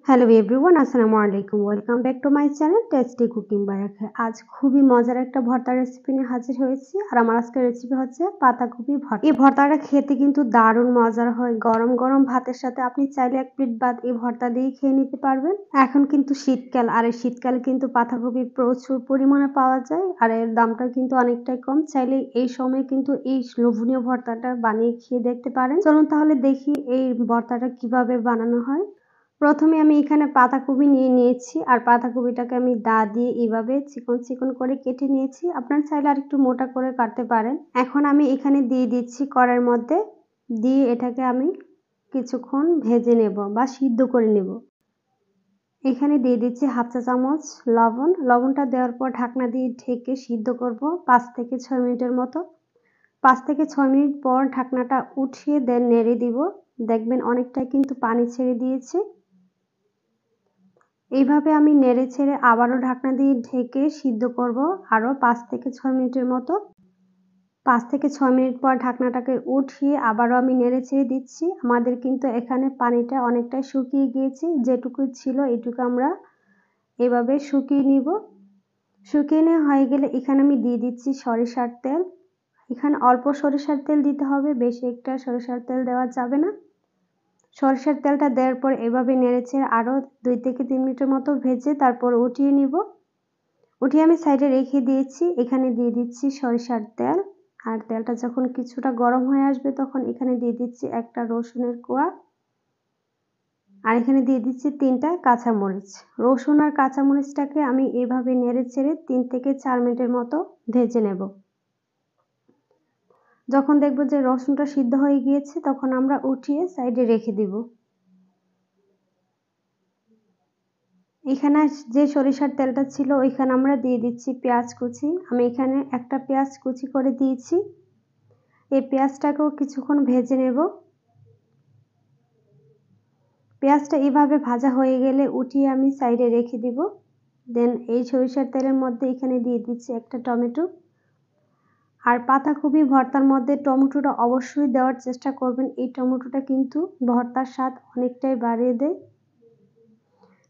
Hello everyone, আসসালামু আলাইকুম। Welcome back to my channel tasty cooking by Rakha. আজ খুবই মজার একটা ভর্তার রেসিপি নিয়ে হাজির হয়েছি। আর আমার আজকের রেসিপি হচ্ছে পাতাকপি ভর্তা। এই ভর্তাটা খেতে কিন্তু দারুণ মজার হয়। গরম গরম ভাতের সাথে আপনি চাইলে এক প্লেট ভাত এই ভর্তা দিয়েই খেয়ে নিতে পারবেন। এখন কিন্তু শীতকাল, আর এই শীতকালে কিন্তু পাতাকপি প্রচুর পরিমাণে পাওয়া যায়, আর এর দামটা কিন্তু অনেকটাই কম। চাইলে এই সময় কিন্তু এই লোভনীয় ভর্তাটা বানিয়ে খেয়ে দেখতে পারেন। চলুন তাহলে দেখি এই ভর্তাটা কিভাবে বানানো হয়। প্রথমে আমি এখানে পাতাকপি নিয়ে নিয়েছি, আর পাতাকপিটাকে আমি দা দিয়ে এভাবে চিকন চিকন করে কেটে নিয়েছি। আপনারা চাইলে আর একটু মোটা করে কাটতে পারেন। এখন আমি এখানে দিয়ে দিচ্ছি কড়াইয়ের মধ্যে, দিয়ে এটাকে আমি কিছুক্ষণ ভেজে নেব বা সিদ্ধ করে নেব। এখানে দিয়ে দিচ্ছি হাফ চা চামচ লবণ। লবণটা দেওয়ার পর ঢাকনা দিয়ে ঢেকে সিদ্ধ করব 5 থেকে 6 মিনিটের মতো। 5 থেকে 6 মিনিট পর ঢাকনাটা উঠিয়ে দেন নেড়ে দিব। দেখবেন অনেকটাই কিন্তু পানি ছেড়ে দিয়েছে। এইভাবে আমি নেড়ে ছেড়ে আবারও ঢাকনা দিয়ে ঢেকে সিদ্ধ করব আরও 5 থেকে 6 মিনিটের মতো। 5 থেকে 6 মিনিট পর ঢাকনাটাকে উঠিয়ে আবারও আমি নেড়ে ছেড়ে দিচ্ছি। আমাদের কিন্তু এখানে পানিটা অনেকটাই শুকিয়ে গিয়েছে, যেটুকু ছিল এটুকু আমরা এভাবে শুকিয়ে নিব। শুকিয়ে নেওয়া হয়ে গেলে এখানে আমি দিয়ে দিচ্ছি সরিষার তেল। এখানে অল্প সরিষার তেল দিতে হবে, বেশি একটা সরিষার তেল দেওয়া যাবে না। সরিষার তেলটা দেওয়ার পর এভাবে নেড়েচেড়ে আরও 2 থেকে 3 মিনিটের মতো ভেজে তারপর উঠিয়ে নিব। উঠিয়ে আমি সাইডে রেখে দিয়েছি। এখানে দিয়ে দিচ্ছি সরিষার তেল, আর তেলটা যখন কিছুটা গরম হয়ে আসবে তখন এখানে দিয়ে দিচ্ছি একটা রসুনের কোয়া, আর এখানে দিয়ে দিচ্ছি 3টা কাঁচামরিচ। রসুন আর কাঁচামরিচটাকে আমি এভাবে নেড়েচেড়ে 3 থেকে 4 মিনিটের মতো ভেজে নেব। যখন দেখব যে রসুনটা সিদ্ধ হয়ে গিয়েছে তখন আমরা উঠিয়ে সাইডে রেখে দিব। এখানে যে সরিষার তেলটা ছিল ওইখানে আমরা দিয়ে দিচ্ছি পেঁয়াজ কুচি। আমি এখানে একটা পেঁয়াজ কুচি করে দিয়েছি। এই পেঁয়াজটাকেও কিছুক্ষণ ভেজে নেব। পেঁয়াজটা এভাবে ভাজা হয়ে গেলে উঠিয়ে আমি সাইডে রেখে দিব। দেন এই সরিষার তেলের মধ্যে এখানে দিয়ে দিচ্ছি একটা টমেটো। আর পাতাকপি ভর্তার মধ্যে টমেটোটা অবশ্যই দেওয়ার চেষ্টা করবেন। এই টমেটোটা কিন্তু ভর্তার স্বাদ অনেকটাই বাড়িয়ে দেয়।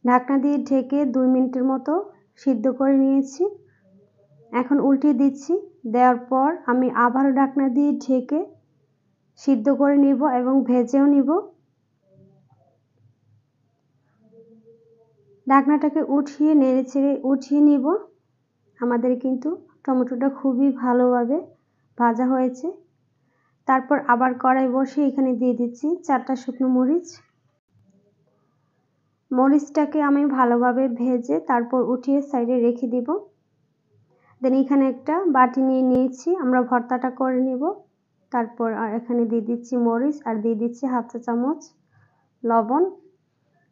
ঢাকনা দিয়ে ঢেকে 2 মিনিটের মতো সিদ্ধ করে নিয়েছি। এখন উল্টিয়ে দিচ্ছি। দেওয়ার পর আমি আবারও ঢাকনা দিয়ে ঢেকে সিদ্ধ করে নিব এবং ভেজেও নিব। ঢাকনাটাকে উঠিয়ে নেড়েচেড়ে উঠিয়ে নিব। আমাদের কিন্তু টমেটোটা খুবই ভালোভাবে ভাজা হয়েছে। তারপর আবার কড়াই বসিয়ে এখানে দিয়ে দিচ্ছি 4টা শুকনো মরিচ। মরিচটাকে আমি ভালোভাবে ভেজে তারপর উঠিয়ে সাইডে রেখে দিব। দেন এখানে একটা বাটি নিয়ে নিয়েছি, আমরা ভর্তাটা করে নিব। তারপর এখানে দিয়ে দিচ্ছি মরিচ, আর দিয়ে দিচ্ছি হাফ চা চামচ লবণ।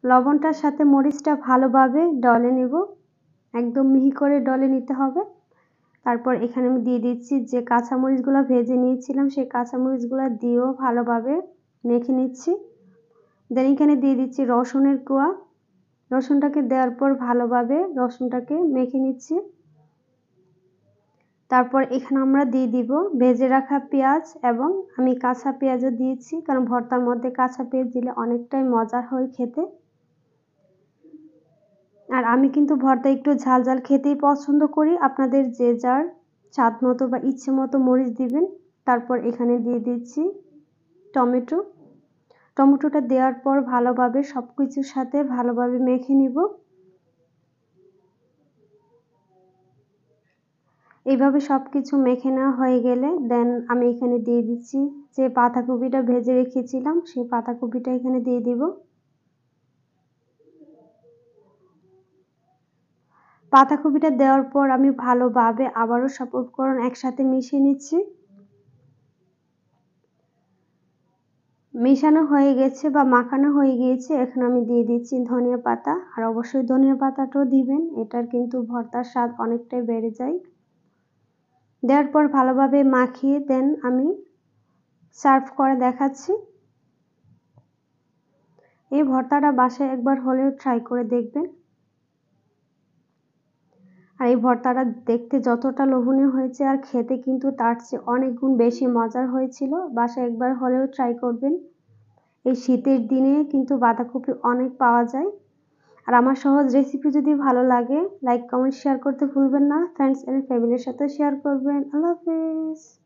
লবণটার সাথে মরিচটা ভালোভাবে ডলে নেব, একদম মিহি করে ডলে নিতে হবে। তারপর এখানে আমি দিয়ে দিচ্ছি যে কাঁচামরিচগুলো ভেজে নিয়েছিলাম, সেই কাঁচামরিচগুলো দিয়েও ভালোভাবে মেখে নিচ্ছি। দেন এখানে দিয়ে দিচ্ছি রসুনের কোয়া। রসুনটাকে দেওয়ার পর ভালোভাবে রসুনটাকে মেখে নিচ্ছি। তারপর এখানে আমরা দিয়ে দিব ভেজে রাখা পেঁয়াজ, এবং আমি কাঁচা পেঁয়াজও দিয়েছি, কারণ ভর্তার মধ্যে কাঁচা পেঁয়াজ দিলে অনেকটাই মজা হয় খেতে। আর আমি কিন্তু ভর্তা একটু ঝাল ঝাল খেতেই পছন্দ করি। আপনাদের যে যার স্বাদ মতো বা ইচ্ছে মতো মরিচ দিবেন। তারপর এখানে দিয়ে দিচ্ছি টমেটো। টমেটোটা দেওয়ার পর ভালোভাবে সব কিছুর সাথে ভালোভাবে মেখে নিব। এইভাবে সব কিছু মেখে নেওয়া হয়ে গেলে দেন আমি এখানে দিয়ে দিচ্ছি যে পাতাকপিটা ভেজে রেখেছিলাম, সেই পাতাকপিটা এখানে দিয়ে দিব। পাতাকপিটা দেওয়ার পর আমি ভালোভাবে আবারও সব উপকরণ একসাথে মিশিয়ে নিচ্ছি। মেশানো হয়ে গেছে বা মাখানো হয়ে গিয়েছে। এখন আমি দিয়ে দিচ্ছি ধনিয়া পাতা, আর অবশ্যই ধনিয়া পাতাটাও দিবেন, এটার কিন্তু ভর্তার স্বাদ অনেকটাই বেড়ে যায়। দেওয়ার পর ভালোভাবে মাখিয়ে দেন আমি সার্ভ করে দেখাচ্ছি। এই ভর্তাটা বাসায় একবার হলেও ট্রাই করে দেখবেন। আর এই ভর্তাটা দেখতে যতটা লোভনীয় হয়েছে, আর খেতে কিন্তু তার চেয়ে অনেক গুণ বেশি মজার হয়েছিল। বাসায় একবার হলেও ট্রাই করবেন। এই শীতের দিনে কিন্তু বাঁধাকপি অনেক পাওয়া যায়। আর আমার সহজ রেসিপি যদি ভালো লাগে লাইক, কমেন্ট, শেয়ার করতে ভুলবেন না। ফ্রেন্ডস এন্ড ফ্যামিলির সাথে শেয়ার করবেন। আল্লাহ হাফেজ।